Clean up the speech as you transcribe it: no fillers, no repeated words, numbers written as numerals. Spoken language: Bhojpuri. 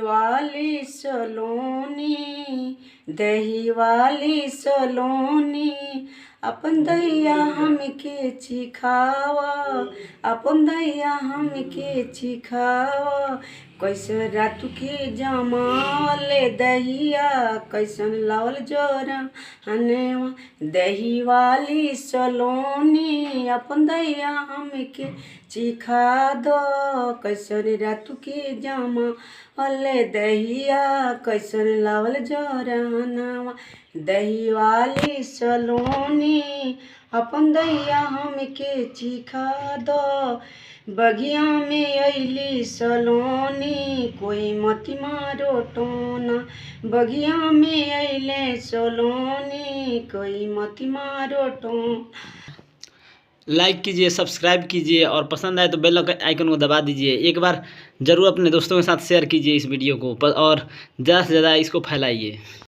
वाली सलोनी, दही वाली सलोनी, अपन दैया हमके चिखावा, अपन दैया हमके चिखावा। कैसन रातू के जमाले दहिया, कैसन लावल जोरा हनेवा। दही वाली सलोनी, अपन दैया हमके चिखा दो। कैसन रातू के जमाले दहिया, कैसन लावल जोरा हनेवा। दही वाली सलोनी, अपन दैया हमके चिखा दो। बगिया में अइली सलोनी, कोई मती मारो टोना। बगिया में अइले सलोनी, कोई मती मारो टोना। लाइक कीजिए, सब्सक्राइब कीजिए और पसंद आए तो बेल आइकन को दबा दीजिए। एक बार ज़रूर अपने दोस्तों के साथ शेयर कीजिए इस वीडियो को और ज़्यादा से ज़्यादा इसको फैलाइए।